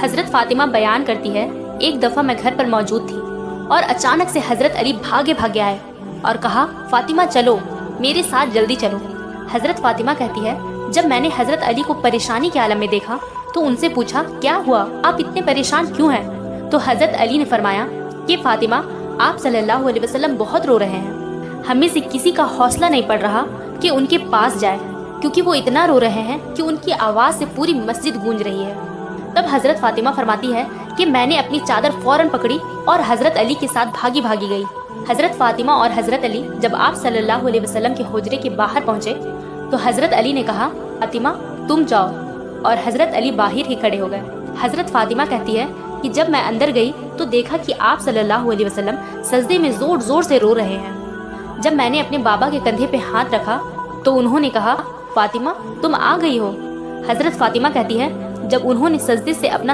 حضرت فاطمہ بیان کرتی ہے، ایک دفعہ میں گھر پر موجود تھی اور اچانک سے حضرت علی بھاگے آئے اور کہا، فاطمہ چلو، میرے ساتھ جلدی چلو۔ حضرت فاطمہ کہتی ہے، جب میں نے حضرت علی کو پریشانی کے عالم میں دیکھا تو ان سے پوچھا، کیا ہوا، آپ اتنے پریشان کیوں ہیں؟ تو حضرت علی نے فرمایا کہ فاطمہ، آپ صلی اللہ علیہ وسلم بہت رو رہے ہیں، ہمیں سے کسی کا حوصلہ نہیں پڑ رہا کہ ان کے پاس جائے، کیونکہ وہ اتنا رو رہے ہیں کہ ان کی آواز سے پوری مسجد گونج رہی ہے۔ تب حضرت فاطمہ فرماتی ہے کہ میں نے اپنی چادر فوراً پکڑی اور حضرت علی کے ساتھ بھاگی گئی۔ حضرت فاطمہ اور حضرت علی جب آپ صلی اللہ علیہ وسلم کے حجرے کے باہر پہنچے تو حضرت علی نے کہا، فاطمہ تم جاؤ، اور حضرت علی باہر ہی کھڑے ہو گئے۔ حضرت فاطمہ کہتی ہے کہ جب میں اندر گئی تو دیکھا کہ آپ صلی اللہ علیہ وسلم سجدے میں زور سے رو رہے ہیں۔ جب میں نے اپنے بابا کے کندھے پہ ہاتھ رکھا تو انہوں نے کہا، فاطمہ تم آ گئی ہو۔ حضرت فاطمہ کہتی ہے، جب انہوں نے سجدے سے اپنا